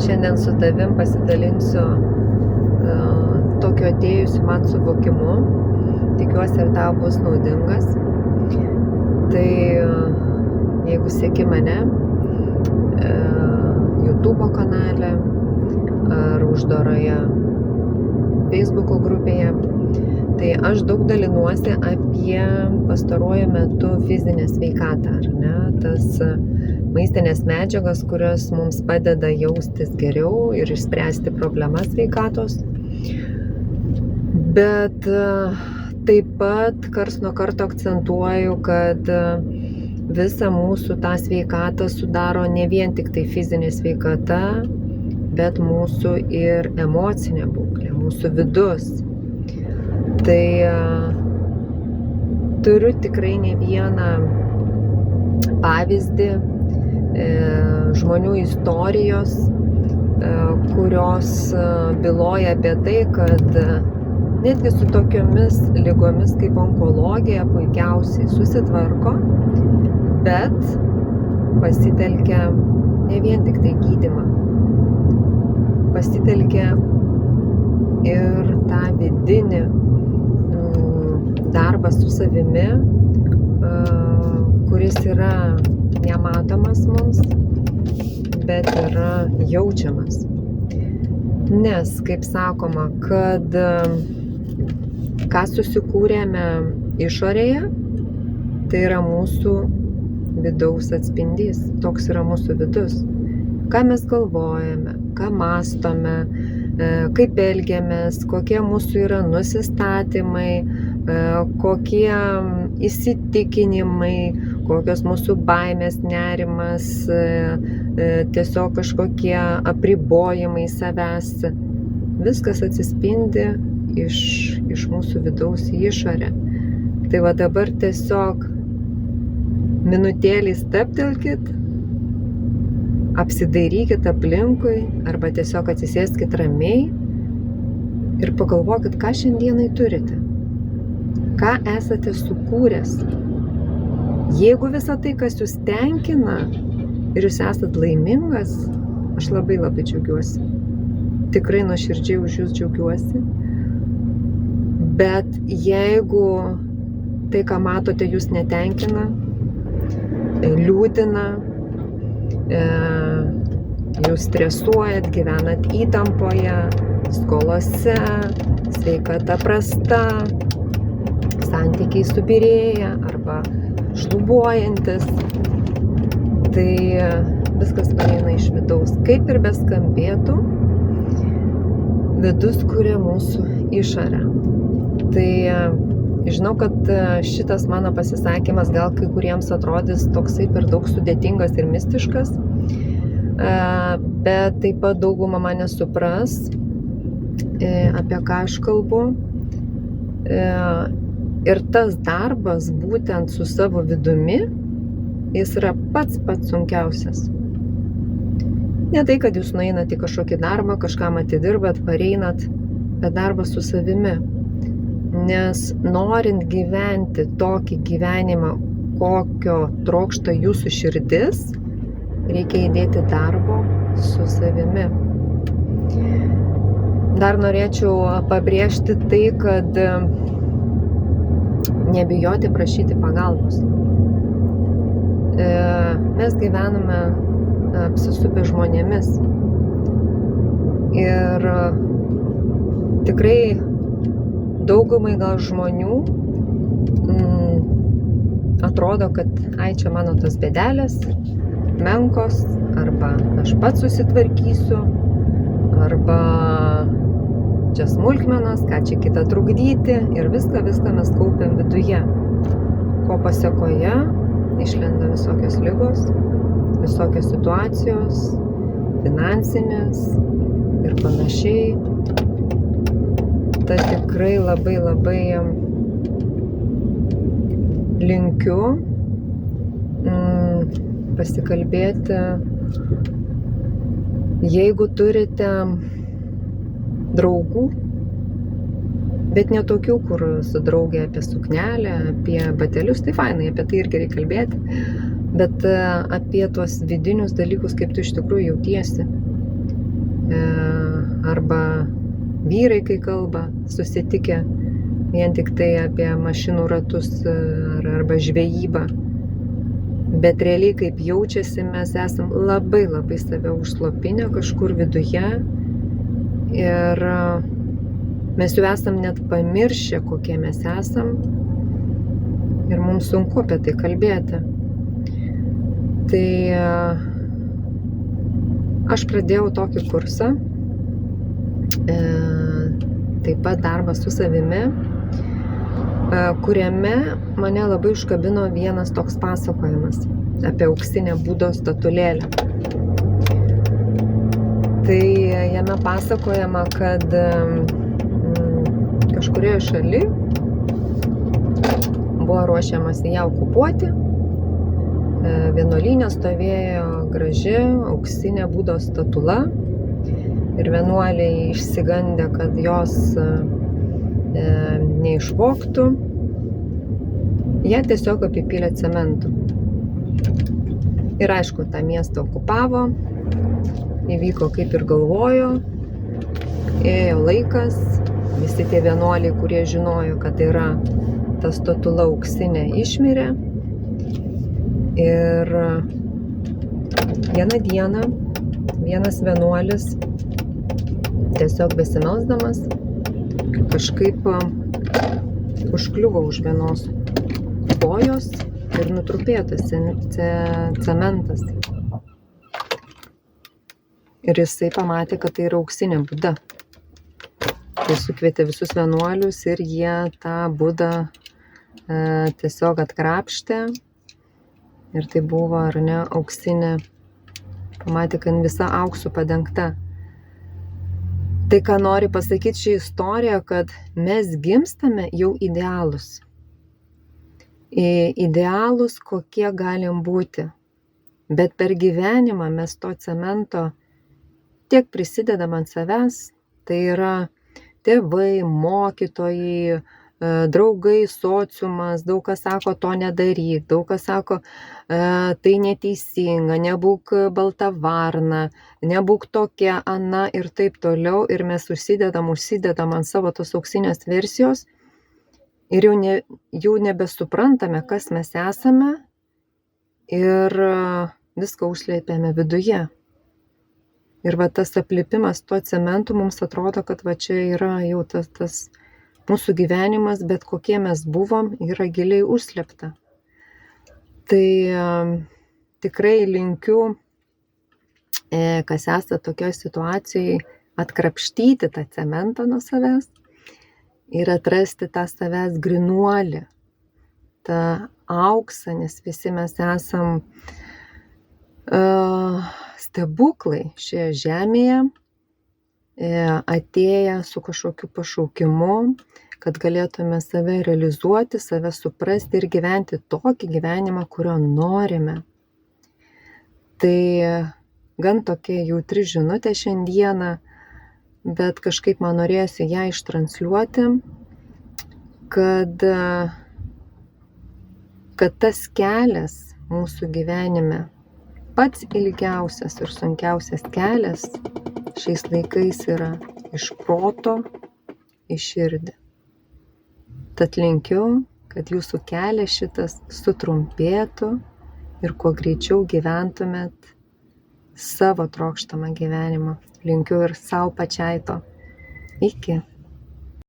Šiandien su tavim pasidalinsiu tokiu atėjusiu man suvokimu. Tikiuosi, ir tau bus naudingas. Tai jeigu seki mane YouTube kanale ar uždaroje Facebook'o grupėje, tai aš daug dalinuosi apie pastaruoju metu fizinę sveikatą, ar ne? Tas maistinės medžiagas, kurios mums padeda jaustis geriau ir išspręsti problemas sveikatos. Bet taip pat karts nuo karto akcentuoju, kad visą mūsų tą sveikatą sudaro ne vien tik tai fizinė sveikata, bet mūsų ir emocinė būklė, mūsų vidus. Tai turiu tikrai ne vieną pavyzdį, žmonių istorijos, kurios byloja apie tai, kad netgi su tokiomis ligomis kaip onkologija puikiausiai susitvarko, bet pasitelkia ne vien tik tai gydymą, pasitelkia ir tą vidinį darbą su savimi, kuris yra nematomas mums, bet yra jaučiamas. Nes, kaip sakoma, kad ką susikūrėme išorėje, tai yra mūsų vidaus atspindys. Toks yra mūsų vidus. Ką mes galvojame, ką mąstome, kaip elgiamės, kokie mūsų yra nusistatymai, kokie įsitikinimai, kokios mūsų baimės, nerimas, tiesiog kažkokie apribojimai savęs. Viskas atsispindi iš mūsų vidaus į išorę. Tai va dabar tiesiog minutėlį stabtelkit, apsidairykit aplinkui arba tiesiog atsisėskit ramiai ir pagalvokit, ką šiandienai turite, ką esate sukūręs. Jeigu visa tai, kas jūs tenkina ir jūs esat laimingas, aš labai džiaugiuosi. Tikrai nuoširdžiai už jūs džiaugiuosi. Bet jeigu tai, ką matote, jūs netenkina, liūdina, jūs stresuojat, gyvenat įtampoje, skolose, sveikata prasta, santykiai subyrėja arba šlubuojantis, tai viskas pareina iš vidaus. Kaip ir beskambėtų, vidus kuria mūsų išorę. Tai žinau, kad šitas mano pasisakymas gal kai kuriems atrodys toksai per daug sudėtingas ir mistiškas, bet taip pat dauguma mane supras, apie ką aš kalbu. Ir tas darbas būtent su savo vidumi, jis yra pats sunkiausias. Ne tai, kad jūs nueinat į kažkokį darbą, kažkam atidirbat, pareinat, bet darbas su savimi. Nes norint gyventi tokį gyvenimą, kokio trokšta jūsų širdis, reikia įdėti darbo su savimi. Dar norėčiau pabrėžti tai, kad nebijoti prašyti pagalbos. Mes gyvename apsisupę žmonėmis. Ir tikrai daugumai gal žmonių atrodo, kad čia mano tos bėdelės menkos, arba aš pats susitvarkysiu, arba čia smulkmenos, ką čia kitą trukdyti, ir viską mes kaupiam viduje. Ko pasekoje išlenda visokios ligos, visokios situacijos, finansinės ir panašiai. Tai tikrai labai linkiu pasikalbėti, jeigu turite draugų, bet ne tokių, kur su draugė apie suknelę, apie batelius, tai fainai, apie tai irgi reikia kalbėti, bet apie tuos vidinius dalykus, kaip tu iš tikrųjų jautiesi. arba vyrai, kai kalba, susitikę vien tik tai apie mašinų ratus arba žvejybą. Bet realiai, kaip jaučiasi, mes esam labai labai save užslopinę kažkur viduje ir mes jau esam net pamiršę, kokie mes esam ir mums sunku apie tai kalbėti. Tai aš pradėjau tokį kursą, taip pat darbas su savimi, kuriame mane labai užkabino vienas toks pasakojimas apie auksinę Budos statulėlę. Tai jame pasakojama, kad kažkurioje šaly buvo ruošiamasi ją okupuoti. Vienuolyne stovėjo graži auksinė Budos statula ir vienuoliai išsigandę, kad jos neišvogtų, ją tiesiog apipylė cementu. Ir aišku, tą miestą okupavo, įvyko kaip ir galvojo, ėjo laikas, visi tie vienuoliai, kurie žinojo, kad yra ta statula auksinė, išmirė. Ir vieną dieną vienas vienuolis tiesiog besimelsdamas kažkaip užkliuvo už vienos kojos ir nutrupėjo tas cementas. Ir jisai pamatė, kad tai yra auksinė Buda. Tai sukvietė visus vienuolius ir jie tą Budą tiesiog atkrapštė. Ir tai buvo, ar ne, auksinė. Pamatė, kad visa auksu padengta. Tai, ką nori pasakyti ši istorija, kad mes gimstame jau idealus. Idealus, kokie galim būti. Bet per gyvenimą mes to cemento tiek prisidedam ant savęs. Tai yra tėvai, mokytojai, draugai, sociumas, daug kas sako, to nedaryk, daug kas sako, tai neteisinga, nebūk balta varna, nebūk tokia, ana ir taip toliau. Ir mes užsidedam ant savo tos auksinės versijos ir jau nebesuprantame, kas mes esame ir viską užslėpėme viduje. Ir va tas aplipimas tuo cementu mums atrodo, kad va čia yra jau tas mūsų gyvenimas, bet kokie mes buvom, yra giliai užslėpta. Tai tikrai linkiu, kas esate tokioje situacijoje, atkrapštyti tą cementą nuo savęs ir atrasti tą savęs grynuolį, tą auksą, nes visi mes esam stebuklai šioje žemėje, atėję su kažkokiu pašaukimu, kad galėtume save realizuoti, save suprasti ir gyventi tokį gyvenimą, kurio norime. Tai gan tokia jautri žinutė šiandieną, bet kažkaip man norėjosi ją ištransliuoti, kad tas kelias mūsų gyvenime, pats ilgiausias ir sunkiausias kelias šiais laikais yra iš proto į širdį. Tad linkiu, kad jūsų kelias šitas sutrumpėtų ir kuo greičiau gyventumėt savo trokštamą gyvenimą. Linkiu ir sau pačiai to. Iki.